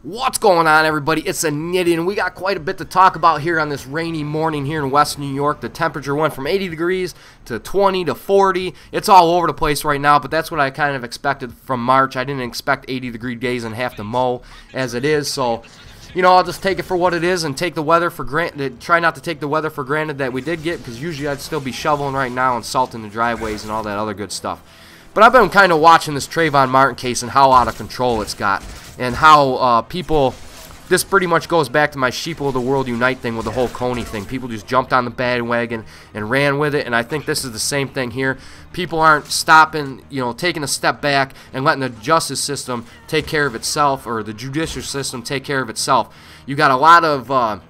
What's going on, everybody? It's TheNidien. We got quite a bit to talk about here on this rainy morning here in West New York. The temperature went from 80 degrees to 20 to 40. It's all over the place right now, but that's what I kind of expected from March. I didn't expect 80-degree days and have to mow as it is, so you know, I'll just take it for what it is and take the weather for granted. Try not to take the weather for granted that we did get, because usually I'd still be shoveling right now and salting the driveways and all that other good stuff. But I've been kind of watching this Trayvon Martin case and how out of control it's got. And how people, this pretty much goes back to my sheeple of the world unite thing with the whole Coney thing. People just jumped on the bandwagon and ran with it, and I think this is the same thing here. People aren't stopping, you know, taking a step back and letting the justice system take care of itself, or the judicial system take care of itself. You got a lot of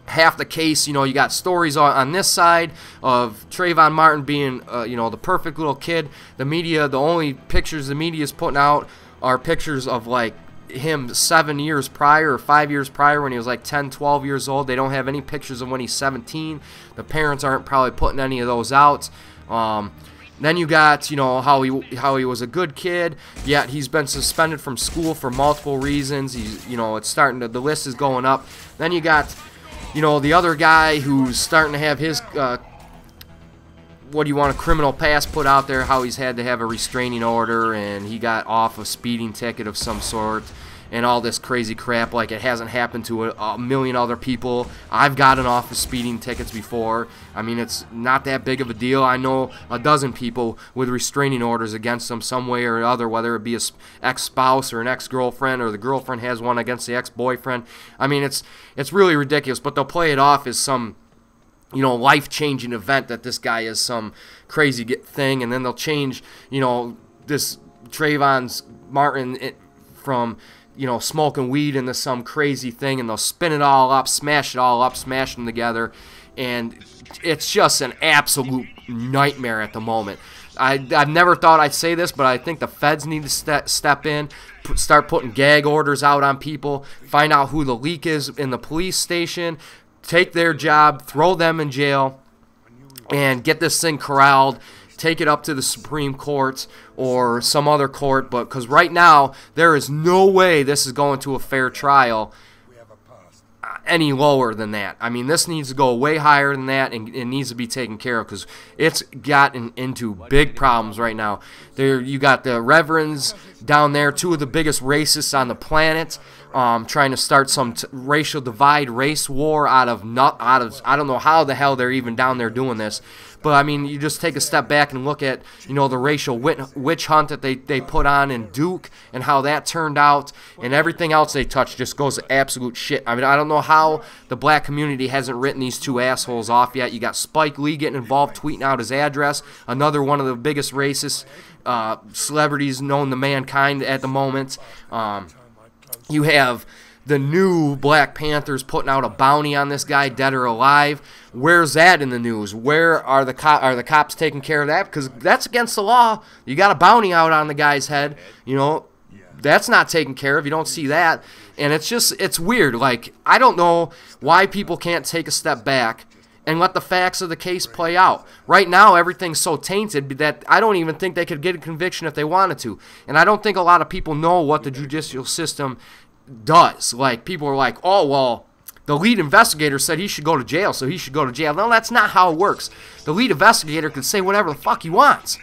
half the case, you know, you got stories on this side of Trayvon Martin being, you know, the perfect little kid. The media, the only pictures the media is putting out are pictures of, like, him 7 years prior or 5 years prior when he was like 10, 12 years old. They don't have any pictures of when he's 17. The parents aren't probably putting any of those out. Then you got, you know, how he was a good kid, yet he's been suspended from school for multiple reasons. He's, you know, it's starting to, the list is going up. Then you got, you know, the other guy who's starting to have his what do you want, a criminal past put out there, how he's had to have a restraining order and he got off a speeding ticket of some sort and all this crazy crap, like it hasn't happened to a million other people. I've gotten off of speeding tickets before. I mean, it's not that big of a deal. I know a dozen people with restraining orders against them some way or other, whether it be an ex-spouse or an ex-girlfriend, or the girlfriend has one against the ex-boyfriend. I mean, it's really ridiculous, but they'll play it off as some, you know, life-changing event, that this guy is some crazy thing, and then they'll change, you know, this Trayvon Martin from, you know, smoking weed into some crazy thing, and they'll spin it all up, smash it all up, smash them together, and it's just an absolute nightmare at the moment. I've never thought I'd say this, but I think the feds need to step in, start putting gag orders out on people, find out who the leak is in the police station, take their job, throw them in jail, and get this thing corralled, take it up to the Supreme Court or some other court. But because right now there is no way this is going to a fair trial any lower than that. I mean, this needs to go way higher than that, and it needs to be taken care of, because it's gotten into big problems right now. There, you got the reverends down there, two of the biggest racists on the planet, trying to start some racial divide, race war out of I don't know how the hell they're even down there doing this. But I mean, you just take a step back and look at, you know, the racial witch hunt that they put on in Duke and how that turned out, and everything else they touch just goes to absolute shit. I mean, I don't know how the black community hasn't written these two assholes off yet. You got Spike Lee getting involved, tweeting out his address, another one of the biggest racist celebrities known to mankind at the moment. You have the new Black Panthers putting out a bounty on this guy, dead or alive. Where's that in the news? Where are the cops taking care of that? Because that's against the law. You got a bounty out on the guy's head. You know, that's not taken care of. You don't see that. And it's just, it's weird. Like, I don't know why people can't take a step back and let the facts of the case play out. Right now, everything's so tainted that I don't even think they could get a conviction if they wanted to. And I don't think a lot of people know what the judicial system does. Like, people are like, oh, well, the lead investigator said he should go to jail, so he should go to jail. No, that's not how it works. The lead investigator can say whatever the fuck he wants.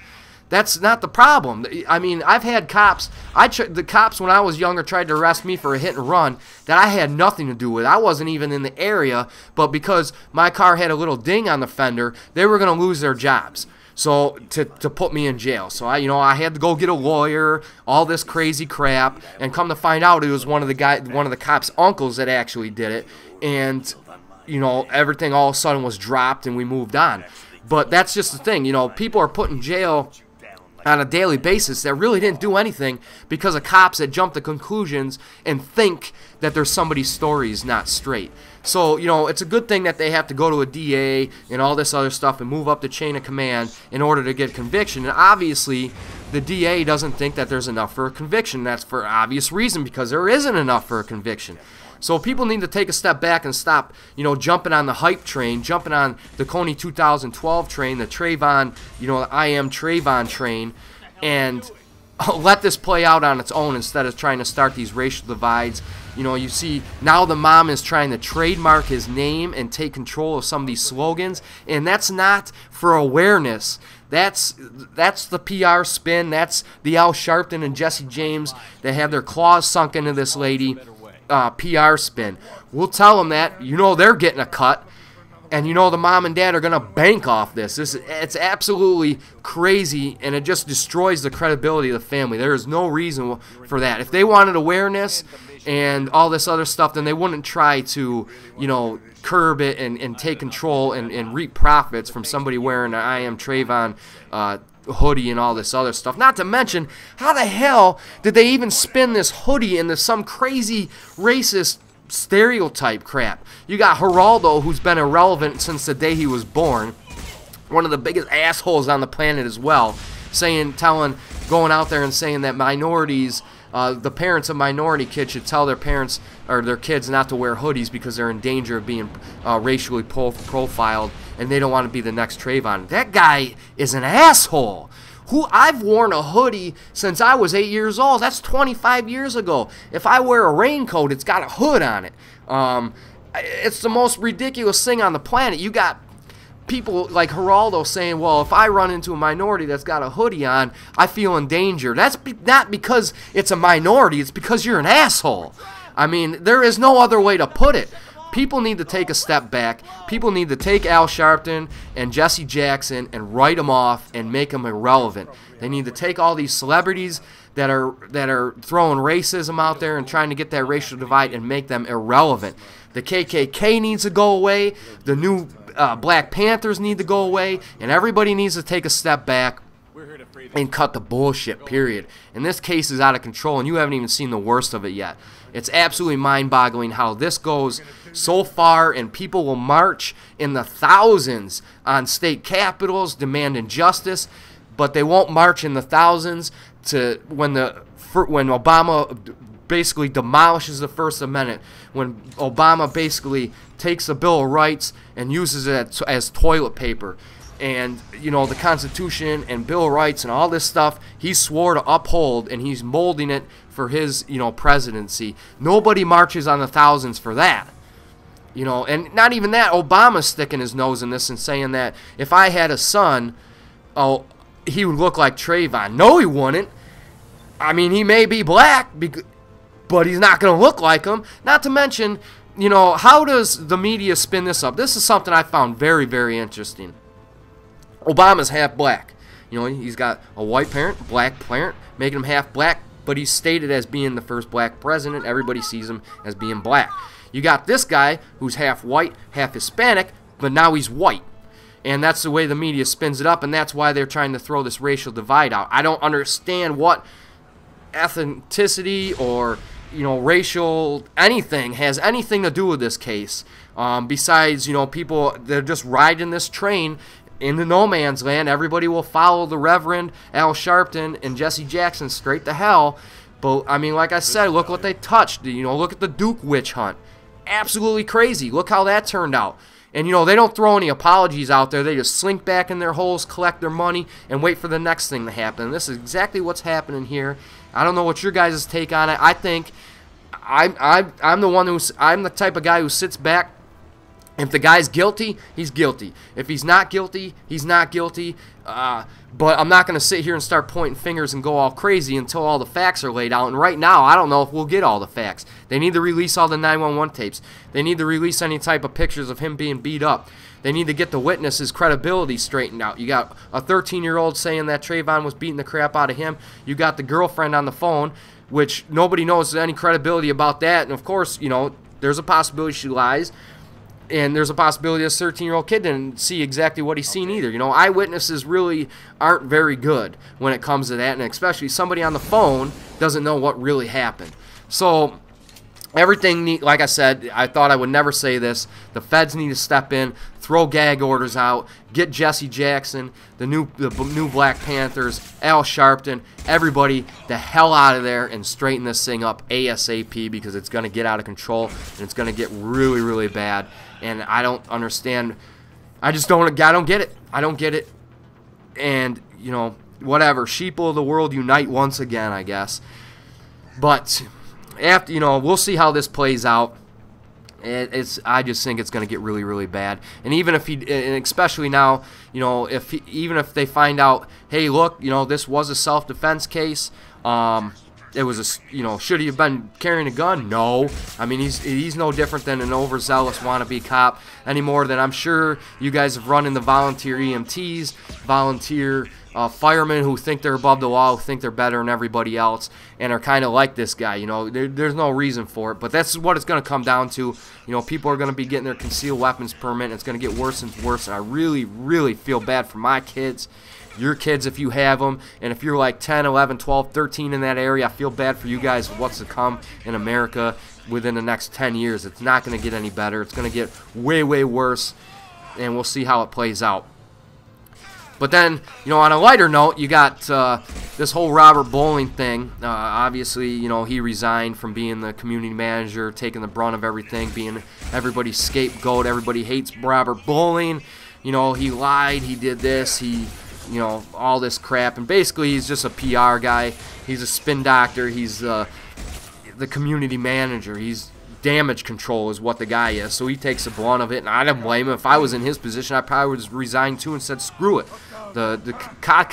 That's not the problem. I mean, I've had cops, the cops when I was younger tried to arrest me for a hit and run that I had nothing to do with. I wasn't even in the area, but because my car had a little ding on the fender, they were going to lose their jobs. So to put me in jail. So I had to go get a lawyer, all this crazy crap, and come to find out it was one of the cops' uncles that actually did it, and you know, everything all of a sudden was dropped and we moved on. But that's just the thing, you know, people are put in jail on a daily basis that really didn't do anything because of cops that jump to conclusions and think that there's somebody's story is not straight. So, you know, it's a good thing that they have to go to a DA and all this other stuff and move up the chain of command in order to get conviction. And obviously, the DA doesn't think that there's enough for a conviction. That's for obvious reason, because there isn't enough for a conviction. So people need to take a step back and stop, you know, jumping on the hype train, jumping on the Coney 2012 train, the Trayvon, you know, the I am Trayvon train, and let this play out on its own instead of trying to start these racial divides You know, you see now the mom is trying to trademark his name and take control of some of these slogans, and that's not for awareness. That's the PR spin. That's the Al Sharpton and Jesse James that have their claws sunk into this lady PR spin. We'll tell them that. You know they're getting a cut. And you know the mom and dad are going to bank off this. It's absolutely crazy, and it just destroys the credibility of the family. There is no reason for that. If they wanted awareness and all this other stuff, then they wouldn't try to, you know, curb it and take control and reap profits from somebody wearing an I Am Trayvon hoodie and all this other stuff. Not to mention, how the hell did they even spin this hoodie into some crazy racist stereotype crap? You got Geraldo, who's been irrelevant since the day he was born, one of the biggest assholes on the planet as well, going out there and saying that minorities, the parents of minority kids should tell their parents or their kids not to wear hoodies because they're in danger of being racially profiled, and they don't want to be the next Trayvon. That guy is an asshole. I've worn a hoodie since I was 8 years old. That's 25 years ago. If I wear a raincoat, it's got a hood on it. It's the most ridiculous thing on the planet. You got people like Geraldo saying, well, if I run into a minority that's got a hoodie on, I feel in danger. That's not because it's a minority. It's because you're an asshole. I mean, there is no other way to put it. People need to take a step back. People need to take Al Sharpton and J.Jackson and write them off and make them irrelevant. They need to take all these celebrities that are throwing racism out there and trying to get that racial divide and make them irrelevant. The KKK needs to go away. The new Black Panthers need to go away. And everybody needs to take a step back and cut the bullshit, period. And this case is out of control, and you haven't even seen the worst of it yet. It's absolutely mind-boggling how this goes so far, and people will march in the thousands on state capitals demanding justice, but they won't march in the thousands to when Obama basically demolishes the First Amendment, when Obama basically takes the Bill of Rights and uses it as toilet paper. And, you know, the Constitution and Bill of Rights and all this stuff, he swore to uphold, and he's molding it for his, you know, presidency. Nobody marches on the thousands for that. You know, and not even that, Obama's sticking his nose in this and saying that if I had a son, oh, he would look like Trayvon. No, he wouldn't. I mean, he may be black, but he's not going to look like him. Not to mention, you know, how does the media spin this up? This is something I found very, very interesting. Obama's half black. You know, he's got a white parent, black parent, making him half black, but he's stated as being the first black president. Everybody sees him as being black. You got this guy who's half white, half Hispanic, but now he's white. And that's the way the media spins it up, and that's why they're trying to throw this racial divide out. I don't understand what ethnicity or, you know, racial anything has anything to do with this case. Besides, you know, people, they're just riding this train into no man's land. Everybody will follow the Reverend Al Sharpton and J.Jackson straight to hell. But, I mean, like I said, look what they touched. You know, look at the Duke witch hunt. Absolutely crazy. Look how that turned out. And, you know, they don't throw any apologies out there. They just slink back in their holes, collect their money, and wait for the next thing to happen. And this is exactly what's happening here. I don't know what your guys' take on it. I think I'm the type of guy who sits back. If the guy's guilty, he's guilty. If he's not guilty, he's not guilty. But I'm not going to sit here and start pointing fingers and go all crazy until all the facts are laid out. And right now, I don't know if we'll get all the facts. They need to release all the 911 tapes. They need to release any type of pictures of him being beat up. They need to get the witnesses' credibility straightened out. You got a 13-year-old saying that Trayvon was beating the crap out of him. You got the girlfriend on the phone, which nobody knows any credibility about that. And, of course, you know, there's a possibility she lies. And there's a possibility this 13-year-old kid didn't see exactly what he's seen either. You know, eyewitnesses really aren't very good when it comes to that, and especially somebody on the phone doesn't know what really happened. So everything, like I said, I thought I would never say this. The feds need to step in, throw gag orders out, get Jesse Jackson, the new Black Panthers, Al Sharpton, everybody the hell out of there and straighten this thing up ASAP, because it's going to get out of control and it's going to get really, really bad. And I don't understand. I don't get it. I don't get it. And, you know, whatever. Sheeple of the world unite once again, I guess. But after, we'll see how this plays out. I just think it's going to get really, really bad. And even if and especially now, even if they find out, hey, look, this was a self-defense case. It was should he have been carrying a gun? No. I mean, he's no different than an overzealous wannabe cop any more than I'm sure you guys have run into volunteer EMTs, volunteer firemen who think they're above the law, who think they're better than everybody else, and are kind of like this guy. There's no reason for it, but that's what it's going to come down to. People are going to be getting their concealed weapons permit. It's going to get worse and worse, and I really, really feel bad for my kids, your kids if you have them, and if you're like 10, 11, 12, 13 in that area, I feel bad for you guys what's to come in America within the next 10 years. It's not going to get any better. It's going to get way, way worse, and we'll see how it plays out. But then, on a lighter note, you got this whole Robert Bowling thing. Obviously, he resigned from being the community manager, taking the brunt of everything, being everybody's scapegoat. Everybody hates Robert Bowling. He lied, he did this, he all this crap. And basically, he's just a PR guy. He's a spin doctor. He's the community manager. He's damage control is what the guy is. So he takes the brunt of it, and I don't blame him. If I was in his position, I probably would have resigned too and said, screw it. The COD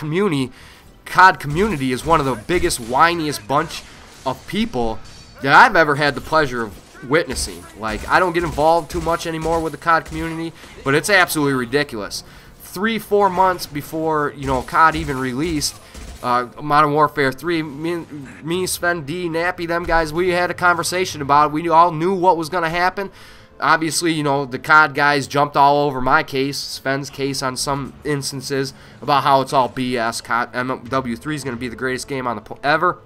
community is one of the biggest, whiniest bunch of people that I've ever had the pleasure of witnessing. Like, I don't get involved too much anymore with the COD community, but it's absolutely ridiculous. 3-4 months before COD even released Modern Warfare 3, me, Sven, D, Nappy, them guys, we had a conversation about it. We all knew what was going to happen. Obviously, the COD guys jumped all over my case, Sven's case on some instances, about how it's all BS. COD MW3 is going to be the greatest game on the ever.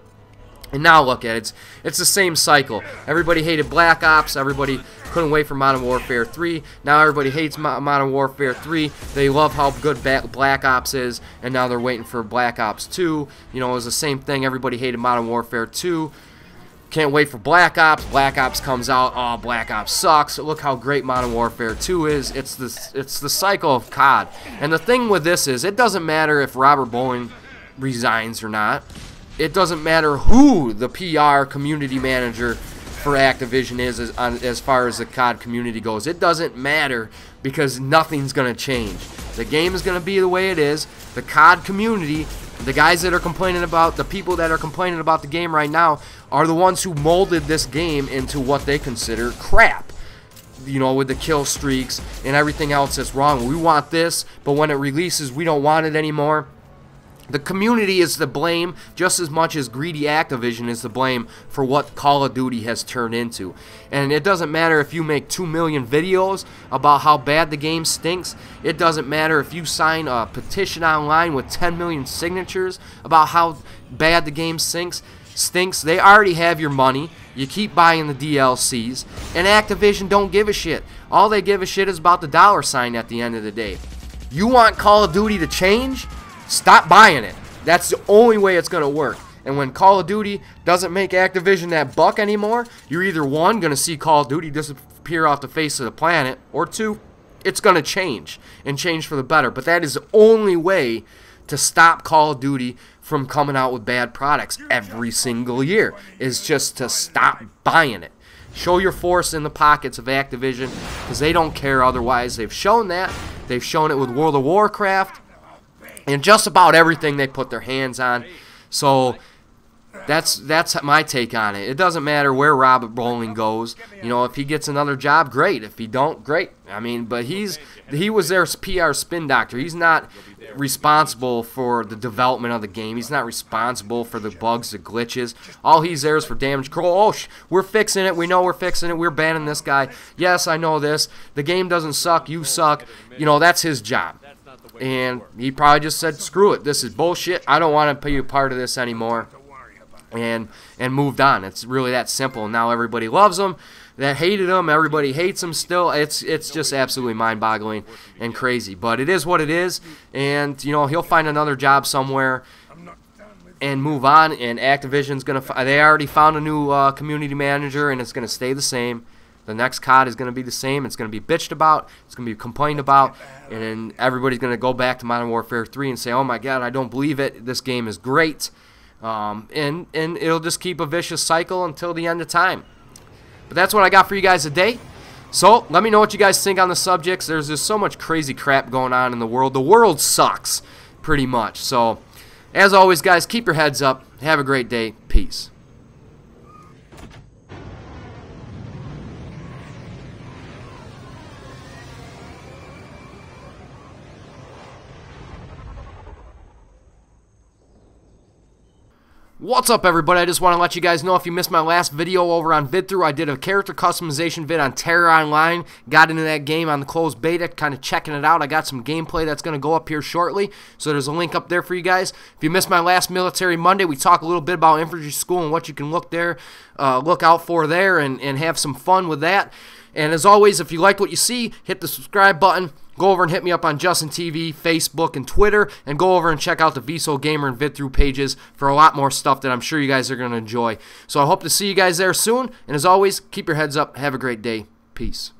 And now look at it. It's the same cycle. Everybody hated Black Ops. Everybody couldn't wait for Modern Warfare 3. Now everybody hates Modern Warfare 3. They love how good Black Ops is, and now they're waiting for Black Ops 2. It was the same thing. Everybody hated Modern Warfare 2. Can't wait for Black Ops. Black Ops comes out. Oh, Black Ops sucks. Look how great Modern Warfare 2 is. It's the cycle of COD. And the thing with this is, it doesn't matter if Robert Bowling resigns or not. It doesn't matter who the PR community manager for Activision is as far as the COD community goes. It doesn't matter because nothing's going to change. The game is going to be the way it is. The COD community, the guys that are complaining about, the people that are complaining about the game right now, are the ones who molded this game into what they consider crap. With the kill streaks and everything else that's wrong. We want this, but when it releases, we don't want it anymore. The community is to blame just as much as greedy Activision is to blame for what Call of Duty has turned into. And it doesn't matter if you make 2 million videos about how bad the game stinks. It doesn't matter if you sign a petition online with 10 million signatures about how bad the game stinks. They already have your money. You keep buying the DLCs. And Activision don't give a shit. All they give a shit is about the $sign at the end of the day. You want Call of Duty to change? Stop buying it. That's the only way it's going to work. And when Call of Duty doesn't make Activision that buck anymore, you're either one, going to see Call of Duty disappear off the face of the planet, or two, it's going to change, and change for the better. But that is the only way to stop Call of Duty from coming out with bad products every single year, is just to stop buying it. Show your force in the pockets of Activision, because they don't care otherwise. They've shown that. They've shown it with World of Warcraft. And just about everything they put their hands on. So that's my take on it. It doesn't matter where Robert Bowling goes. If he gets another job, great. If he don't, great. I mean, but he was their PR spin doctor. He's not responsible for the development of the game. He's not responsible for the bugs, the glitches. All he's there is for damage control. Oh, we're fixing it. We know we're fixing it. We're banning this guy. Yes, I know this. The game doesn't suck. You suck. That's his job. And he probably just said, screw it, this is bullshit, I don't want to be a part of this anymore, and moved on. It's really that simple. Now everybody loves him. That hated him, everybody hates him still. It's just absolutely mind-boggling and crazy. But it is what it is, and he'll find another job somewhere and move on. And Activision's they already found a new community manager, and it's gonna stay the same. The next COD is going to be the same. It's going to be bitched about. It's going to be complained about. And then everybody's going to go back to Modern Warfare 3 and say, oh my God, I don't believe it. This game is great. and it'll just keep a vicious cycle until the end of time. But that's what I got for you guys today. So let me know what you guys think on the subjects. There's just so much crazy crap going on in the world. The world sucks, pretty much. So as always, guys, keep your heads up. Have a great day. Peace. What's up, everybody? I just want to let you guys know, if you missed my last video over on VidThru, I did a character customization vid on Terror Online. Got into that game on the closed beta, kind of checking it out. I got some gameplay that's going to go up here shortly, so there's a link up there for you guys. If you missed my last Military Monday, we talk a little bit about infantry school and what you can look out for there, and have some fun with that. And as always, if you liked what you see, hit the subscribe button. Go over and hit me up on Justin TV, Facebook, and Twitter, and go over and check out the VSO Gamer and VidThru pages for a lot more stuff that I'm sure you guys are going to enjoy. So I hope to see you guys there soon, and as always, keep your heads up. Have a great day. Peace.